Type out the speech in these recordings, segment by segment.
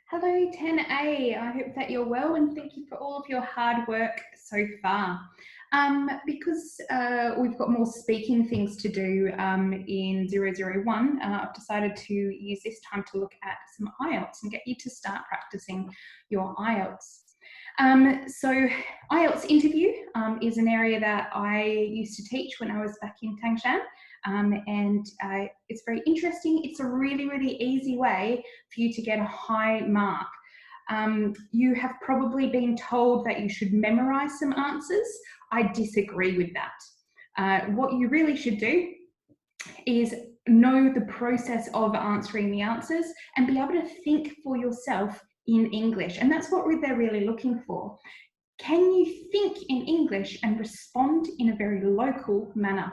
Hello 10A, I hope that you're well and thank you for all of your hard work so far. Because we've got more speaking things to do in 001, I've decided to use this time to look at some IELTS and get you to start practicing your IELTS. So IELTS interview is an area that I used to teach when I was back in Tangshan. It's very interesting. It's a really, really easy way for you to get a high mark. You have probably been told that you should memorize some answers. I disagree with that. What you really should do is know the process of answering the answers and be able to think for yourself in English. And that's what they're really looking for. Can you think in English and respond in a very local manner?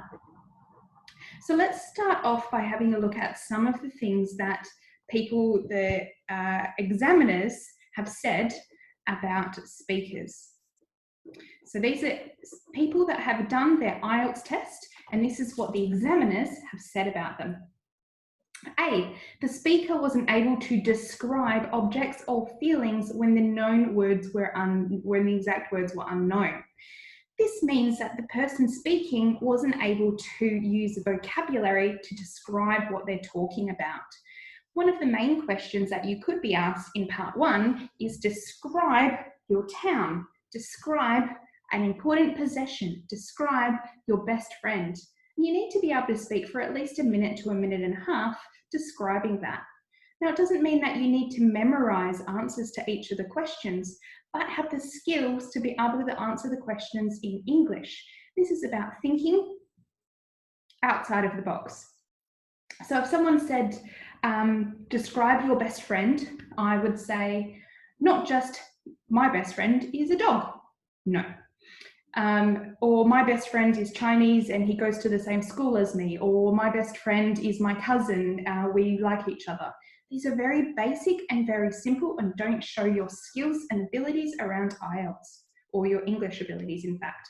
So let's start off by having a look at some of the things that the examiners have said about speakers. So these are people that have done their IELTS test, and this is what the examiners have said about them. A, the speaker wasn't able to describe objects or feelings when the known words were when the exact words were unknown. This means that the person speaking wasn't able to use the vocabulary to describe what they're talking about. One of the main questions that you could be asked in part 1 is describe your town, describe an important possession, describe your best friend. You need to be able to speak for at least a minute to a minute and a half describing that. Now, it doesn't mean that you need to memorize answers to each of the questions, but have the skills to be able to answer the questions in English. This is about thinking outside of the box. So if someone said, describe your best friend, I would say, not just my best friend is a dog. No. Or my best friend is Chinese and he goes to the same school as me. Or my best friend is my cousin, we like each other. These are very basic and very simple and don't show your skills and abilities around IELTS, or your English abilities, in fact.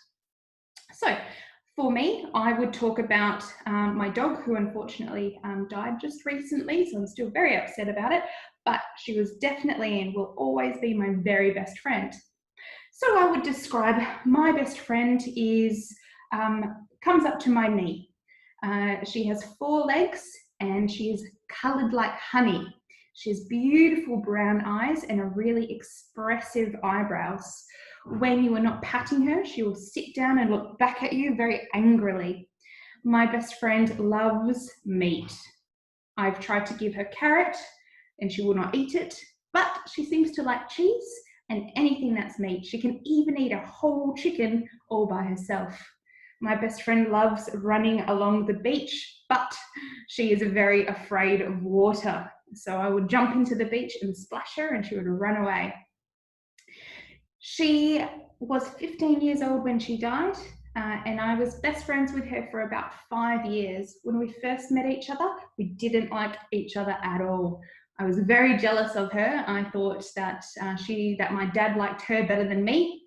So for me, I would talk about my dog, who unfortunately died just recently, so I'm still very upset about it, but she was definitely and will always be my very best friend. So I would describe my best friend comes up to my knee. She has 4 legs and she is coloured like honey. She has beautiful brown eyes and a really expressive eyebrows. When you are not patting her, she will sit down and look back at you very angrily. My best friend loves meat. I've tried to give her carrot and she will not eat it, but she seems to like cheese and anything that's meat. She can even eat a whole chicken all by herself. My best friend loves running along the beach, but she is very afraid of water. So I would jump into the beach and splash her and she would run away. She was 15 years old when she died, and I was best friends with her for about 5 years. When we first met each other, we didn't like each other at all. I was very jealous of her. I thought that my dad liked her better than me.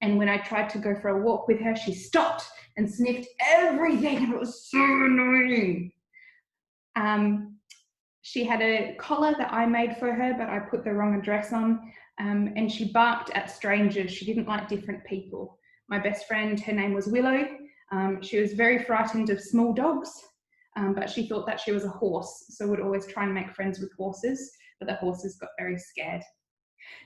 And when I tried to go for a walk with her, she stopped and sniffed everything, and it was so annoying. She had a collar that I made for her, but I put the wrong address on, and she barked at strangers. She didn't like different people. My best friend, her name was Willow. She was very frightened of small dogs, but she thought that she was a horse, so would always try and make friends with horses, but the horses got very scared.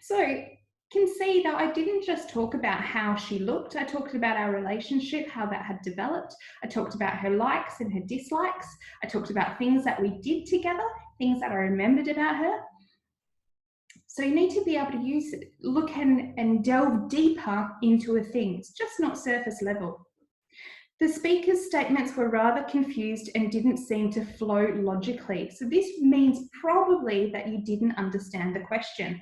So can see that I didn't just talk about how she looked. I talked about our relationship, how that had developed. I talked about her likes and her dislikes. I talked about things that we did together, things that I remembered about her. So you need to be able to look and delve deeper into a thing. It's just not surface level. The speaker's statements were rather confused and didn't seem to flow logically. So this means probably that you didn't understand the question.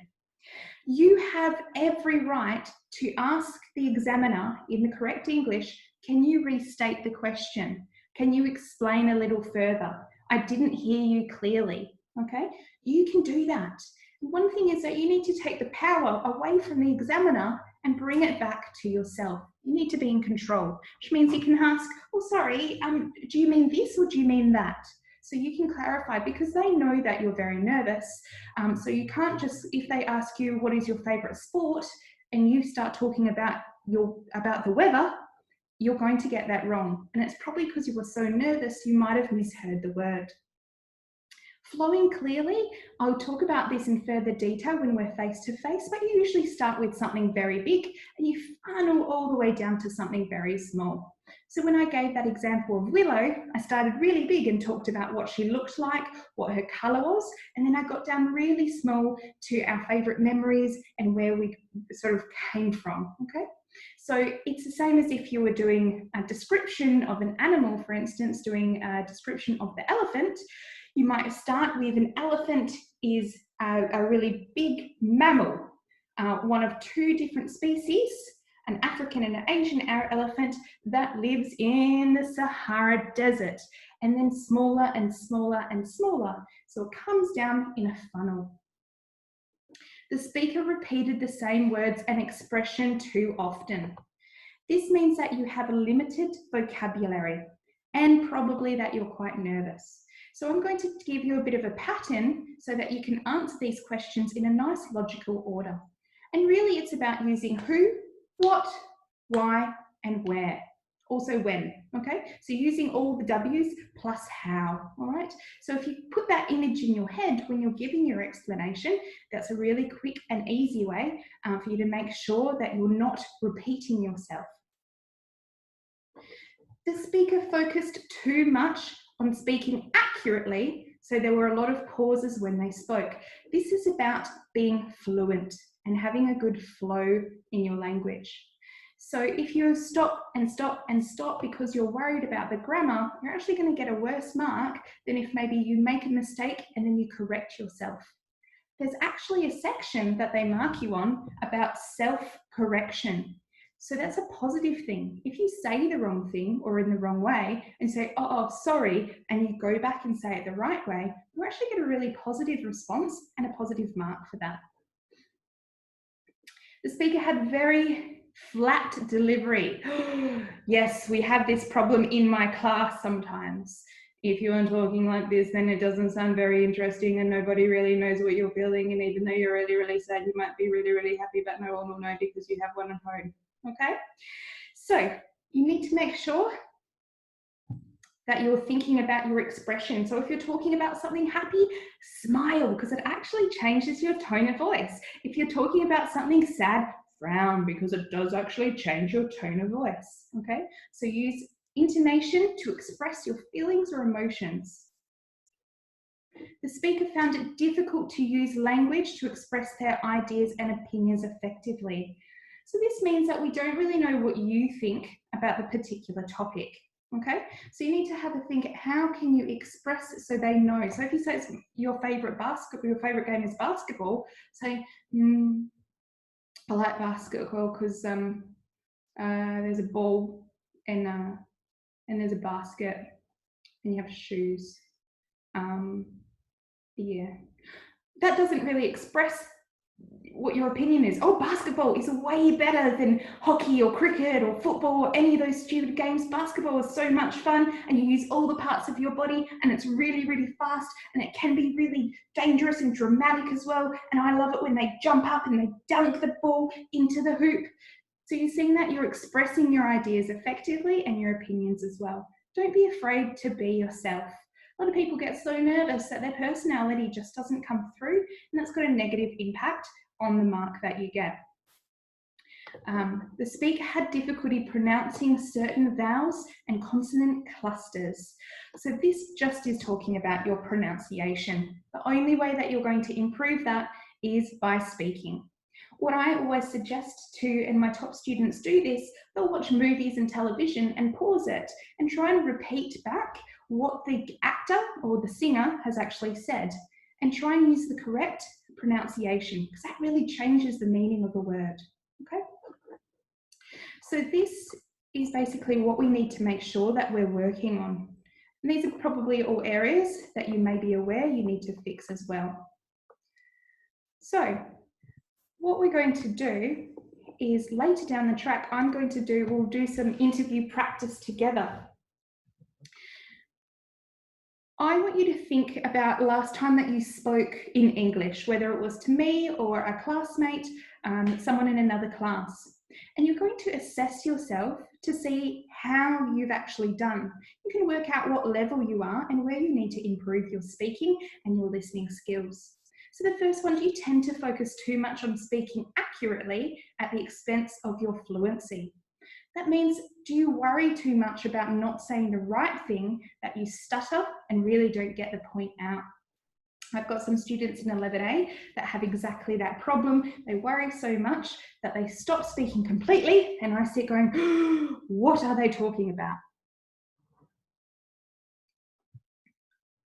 You have every right to ask the examiner in the correct English, can you restate the question? Can you explain a little further? I didn't hear you clearly, okay? You can do that. One thing is that you need to take the power away from the examiner and bring it back to yourself. You need to be in control, which means you can ask, oh, sorry, do you mean this or do you mean that? So you can clarify, because they know that you're very nervous. So you can't just, if they ask you what is your favorite sport and you start talking about the weather, you're going to get that wrong. And it's probably because you were so nervous, you might have misheard the word. Flowing clearly, I'll talk about this in further detail when we're face to face, but you usually start with something very big and you funnel all the way down to something very small. So when I gave that example of Willow, I started really big and talked about what she looked like, what her colour was, and then I got down really small to our favourite memories and where we sort of came from, okay? So it's the same as if you were doing a description of an animal, for instance, doing a description of the elephant. You might start with an elephant is a really big mammal, one of two different species, an African and an Asian elephant that lives in the Sahara Desert, and then smaller and smaller and smaller. So it comes down in a funnel. The speaker repeated the same words and expression too often. This means that you have a limited vocabulary and probably that you're quite nervous. So I'm going to give you a bit of a pattern so that you can answer these questions in a nice logical order. And really it's about using who, what, why, and where. Also when, okay? So using all the W's plus how, all right? So if you put that image in your head when you're giving your explanation, that's a really quick and easy way for you to make sure that you're not repeating yourself. The speaker focused too much on speaking accurately, so there were a lot of pauses when they spoke. This is about being fluent and having a good flow in your language. So if you stop and stop and stop because you're worried about the grammar, you're actually going to get a worse mark than if maybe you make a mistake and then you correct yourself. There's actually a section that they mark you on about self-correction. So that's a positive thing. If you say the wrong thing or in the wrong way and say, oh, sorry, and you go back and say it the right way, you actually get a really positive response and a positive mark for that. The speaker had very flat delivery. Yes, we have this problem in my class sometimes. If you aren't talking like this, then it doesn't sound very interesting and nobody really knows what you're feeling. And even though you're really, really sad, you might be really, really happy, but no one will know because you have one at home. Okay? So you need to make sure that you're thinking about your expression. So if you're talking about something happy, smile, because it actually changes your tone of voice. If you're talking about something sad, frown, because it does actually change your tone of voice. Okay? So use intonation to express your feelings or emotions. The speaker found it difficult to use language to express their ideas and opinions effectively. So this means that we don't really know what you think about the particular topic. Okay, so you need to have a think, how can you express it so they know? So if you say it's your favorite game is basketball, say, I like basketball because there's a ball and there's a basket and you have shoes. Yeah, that doesn't really express what your opinion is. Oh, basketball is way better than hockey or cricket or football or any of those stupid games. Basketball is so much fun and you use all the parts of your body and it's really, really fast and it can be really dangerous and dramatic as well. And I love it when they jump up and they dunk the ball into the hoop. So you're seeing that you're expressing your ideas effectively and your opinions as well. Don't be afraid to be yourself. A lot of people get so nervous that their personality just doesn't come through, and that's got a negative impact on the mark that you get. The speaker had difficulty pronouncing certain vowels and consonant clusters. So this just is talking about your pronunciation. The only way that you're going to improve that is by speaking. What I always suggest to, and my top students do this, they'll watch movies and television and pause it and try and repeat back what the actor or the singer has actually said and try and use the correct pronunciation because that really changes the meaning of the word. Okay? So this is basically what we need to make sure that we're working on. And these are probably all areas that you may be aware you need to fix as well. So what we're going to do is later down the track, we'll do some interview practice together. I want you to think about last time that you spoke in English, whether it was to me or a classmate, someone in another class. And you're going to assess yourself to see how you've actually done. You can work out what level you are and where you need to improve your speaking and your listening skills. So the first one, do you tend to focus too much on speaking accurately at the expense of your fluency? That means, do you worry too much about not saying the right thing that you stutter and really don't get the point out? I've got some students in 11A that have exactly that problem. They worry so much that they stop speaking completely, and I sit going, what are they talking about?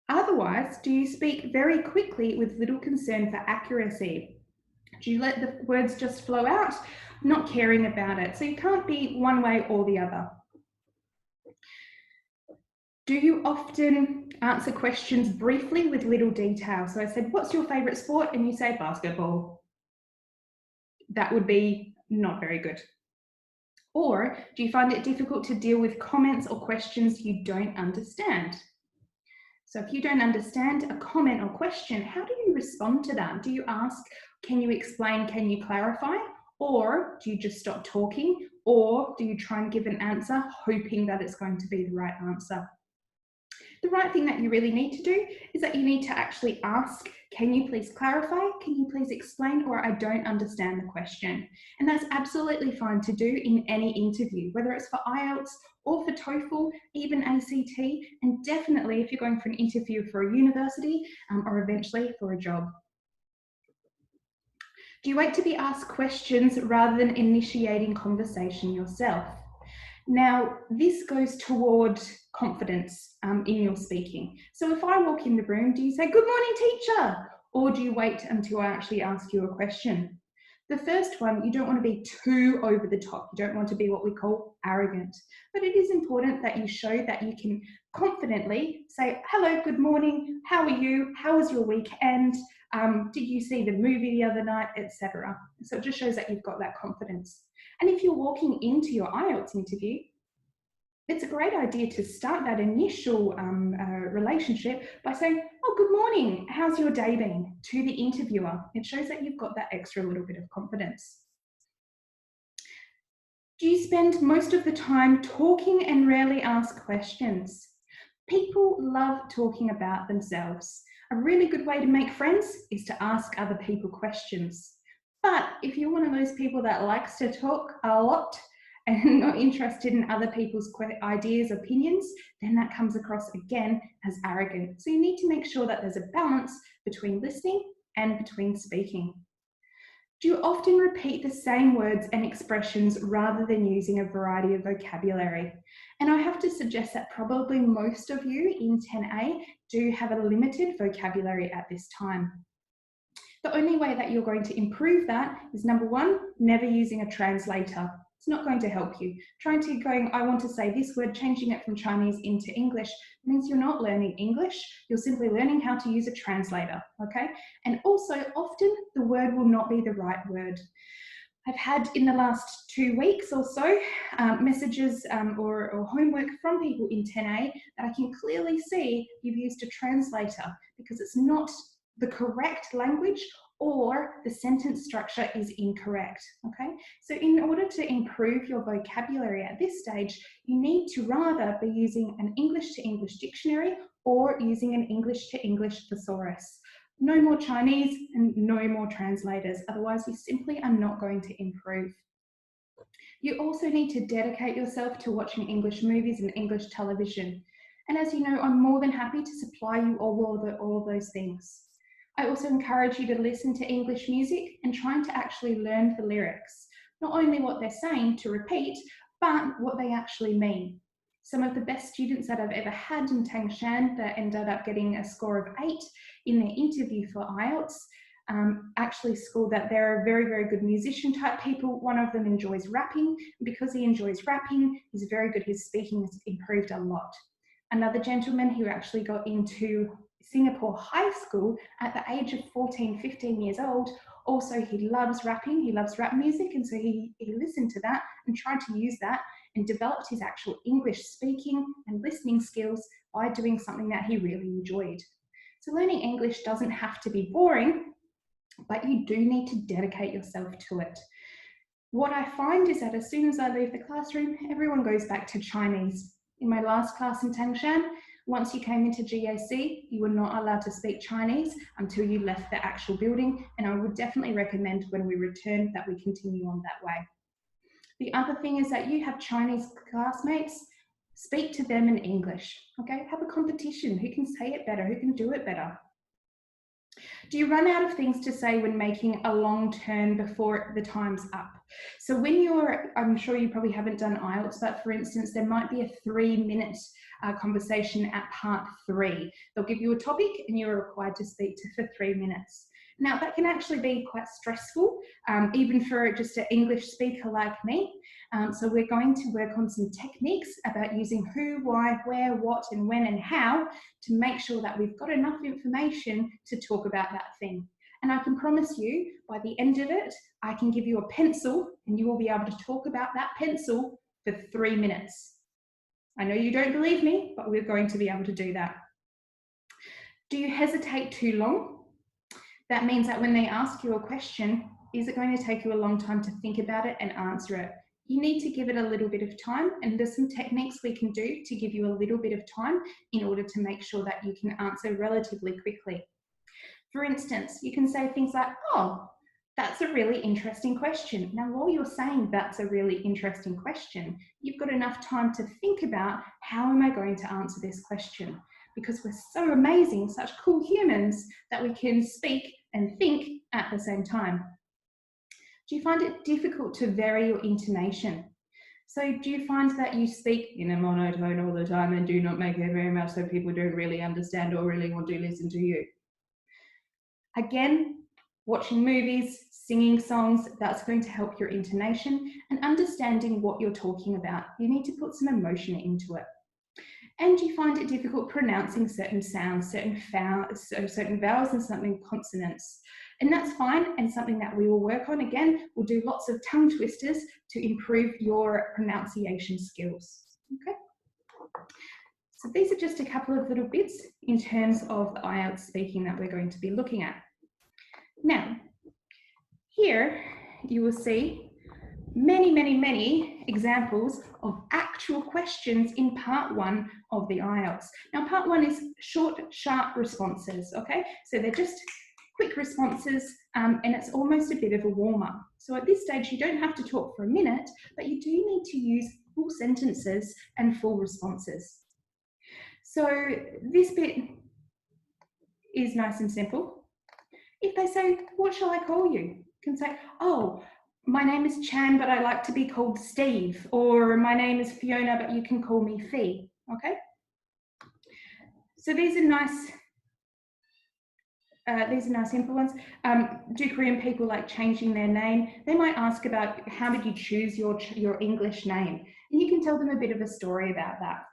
Otherwise, do you speak very quickly with little concern for accuracy? Do you let the words just flow out, not caring about it? So you can't be one way or the other. Do you often answer questions briefly with little detail? So I said, what's your favourite sport? And you say basketball. That would be not very good. Or do you find it difficult to deal with comments or questions you don't understand? So if you don't understand a comment or question, how do you respond to that? Do you ask, can you explain, can you clarify? Or do you just stop talking? Or do you try and give an answer hoping that it's going to be the right answer? The right thing that you really need to do is that you need to actually ask, can you please clarify? Can you please explain? Or I don't understand the question. And that's absolutely fine to do in any interview, whether it's for IELTS or for TOEFL, even ACT, and definitely if you're going for an interview for a university or eventually for a job. Do you wait to be asked questions rather than initiating conversation yourself? Now, this goes toward confidence in your speaking. So if I walk in the room, do you say, good morning, teacher? Or do you wait until I actually ask you a question? The first one, you don't want to be too over the top. You don't want to be what we call arrogant. But it is important that you show that you can confidently say, hello, good morning, how are you? How was your weekend? Did you see the movie the other night, etc. So it just shows that you've got that confidence. And if you're walking into your IELTS interview, it's a great idea to start that initial relationship by saying, oh, good morning, how's your day been? To the interviewer. It shows that you've got that extra little bit of confidence. Do you spend most of the time talking and rarely ask questions? People love talking about themselves. A really good way to make friends is to ask other people questions. But if you're one of those people that likes to talk a lot and not interested in other people's ideas, opinions, then that comes across again as arrogant. So you need to make sure that there's a balance between listening and between speaking. Do you often repeat the same words and expressions rather than using a variety of vocabulary? And I have to suggest that probably most of you in 10A do have a limited vocabulary at this time. The only way that you're going to improve that is, number one, never using a translator. It's not going to help you. Trying to I want to say this word, changing it from Chinese into English means you're not learning English. You're simply learning how to use a translator, okay? And also, often the word will not be the right word. I've had in the last 2 weeks or so messages or homework from people in 10A that I can clearly see you've used a translator because it's not the correct language or the sentence structure is incorrect, okay? So in order to improve your vocabulary at this stage, you need to rather be using an English to English dictionary or using an English to English thesaurus. No more Chinese and no more translators, otherwise you simply are not going to improve. You also need to dedicate yourself to watching English movies and English television. And as you know, I'm more than happy to supply you all of those things. I also encourage you to listen to English music and trying to actually learn the lyrics. Not only what they're saying to repeat, but what they actually mean. Some of the best students that I've ever had in Tangshan that ended up getting a score of 8 in their interview for IELTS actually scored that they're very, very good musician type people. One of them enjoys rapping. Because he enjoys rapping, he's very good. His speaking has improved a lot. Another gentleman who actually got into Singapore high school at the age of 14, 15 years old. Also, he loves rapping, he loves rap music, and so he listened to that and tried to use that and developed his actual English speaking and listening skills by doing something that he really enjoyed. So learning English doesn't have to be boring, but you do need to dedicate yourself to it. What I find is that as soon as I leave the classroom, everyone goes back to Chinese. In my last class in Tangshan, once you came into GAC, you were not allowed to speak Chinese until you left the actual building, and I would definitely recommend when we return that we continue on that way. The other thing is that you have Chinese classmates, speak to them in English, okay? Have a competition. Who can say it better? Who can do it better? Do you run out of things to say when making a long turn before the time's up? So when I'm sure you probably haven't done IELTS, but for instance, there might be a 3-minute conversation at part 3. They'll give you a topic and you're required to speak for 3 minutes. Now that can actually be quite stressful, even for just an English speaker like me. So we're going to work on some techniques about using who, why, where, what, and when, and how to make sure that we've got enough information to talk about that thing. And I can promise you, by the end of it, I can give you a pencil and you will be able to talk about that pencil for 3 minutes. I know you don't believe me, but we're going to be able to do that. Do you hesitate too long? That means that when they ask you a question, is it going to take you a long time to think about it and answer it? You need to give it a little bit of time, and there's some techniques we can do to give you a little bit of time in order to make sure that you can answer relatively quickly. For instance, you can say things like, oh, that's a really interesting question. Now, while you're saying that's a really interesting question, you've got enough time to think about how am I going to answer this question? Because we're so amazing, such cool humans, that we can speak and think at the same time. Do you find it difficult to vary your intonation? So do you find that you speak in a monotone all the time and do not make it very much so people don't really understand or really want to listen to you? Again, watching movies, singing songs, that's going to help your intonation and understanding what you're talking about. You need to put some emotion into it. And you find it difficult pronouncing certain sounds, certain vowels and certain consonants. And that's fine, and something that we will work on. Again, we'll do lots of tongue twisters to improve your pronunciation skills. Okay. So these are just a couple of little bits in terms of the IELTS speaking that we're going to be looking at. Now, here you will see many examples of actual questions in part 1 of the IELTS. Now, part 1 is short, sharp responses, okay? So they're just quick responses, and it's almost a bit of a warm-up. So at this stage, you don't have to talk for a minute, but you do need to use full sentences and full responses. So this bit is nice and simple. If they say, what shall I call you? You can say, oh, my name is Chan, but I like to be called Steve. Or my name is Fiona, but you can call me Fee, okay? So these are nice simple ones. Do Korean people like changing their name? They might ask about how did you choose your English name? And you can tell them a bit of a story about that.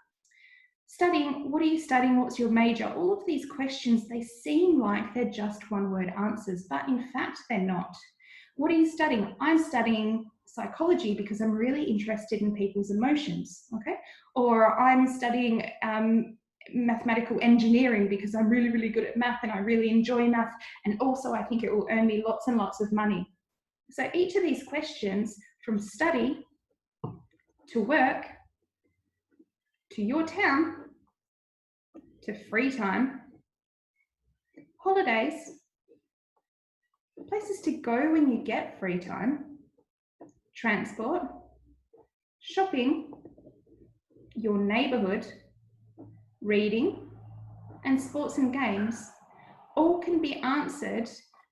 Studying, what are you studying? What's your major? All of these questions, they seem like they're just one-word answers, but in fact, they're not. What are you studying? I'm studying psychology because I'm really interested in people's emotions, okay? Or I'm studying mathematical engineering because I'm really good at math and I really enjoy math, and also I think it will earn me lots and lots of money. So each of these questions, from study to work to your town to free time, holidays, places to go when you get free time, transport, shopping, your neighbourhood, reading, and sports and games all can be answered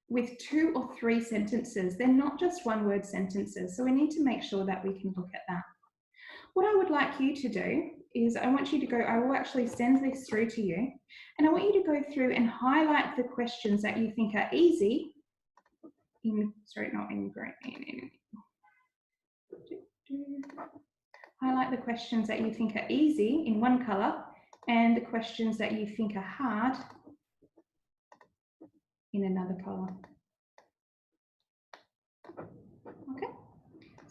with 2 or 3 sentences. They're not just one-word sentences, so we need to make sure that we can look at that. What I would like you to do is I want you to go, I will actually send this through to you, and I want you to go through and highlight the questions that you think are easy, highlight the questions that you think are easy in one colour, and the questions that you think are hard in another colour. Okay,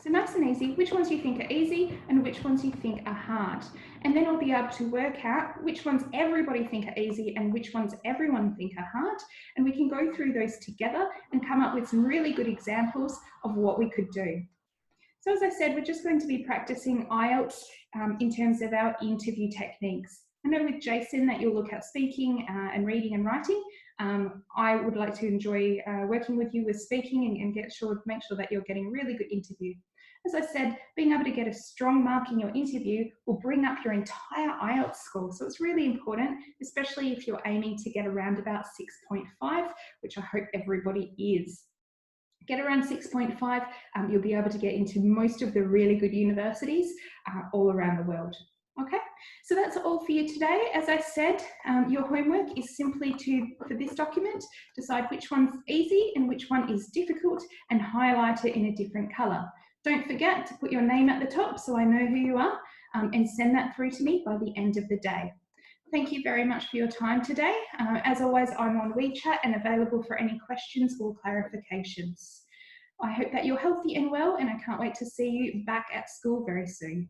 So nice and easy, which ones you think are easy and which ones you think are hard. And then I'll be able to work out which ones everybody think are easy and which ones everyone think are hard. And we can go through those together and come up with some really good examples of what we could do. So as I said, we're just going to be practicing IELTS in terms of our interview techniques. I know with Jason that you'll look at speaking and reading and writing. I would like to enjoy working with you with speaking and make sure that you're getting a really good interview. As I said, being able to get a strong mark in your interview will bring up your entire IELTS score. So it's really important, especially if you're aiming to get around about 6.5, which I hope everybody is. Get around 6.5, you'll be able to get into most of the really good universities all around the world. Okay, so that's all for you today. As I said, your homework is simply for this document, decide which one's easy and which one is difficult and highlight it in a different colour. Don't forget to put your name at the top so I know who you are and send that through to me by the end of the day. Thank you very much for your time today. As always, I'm on WeChat and available for any questions or clarifications. I hope that you're healthy and well, and I can't wait to see you back at school very soon.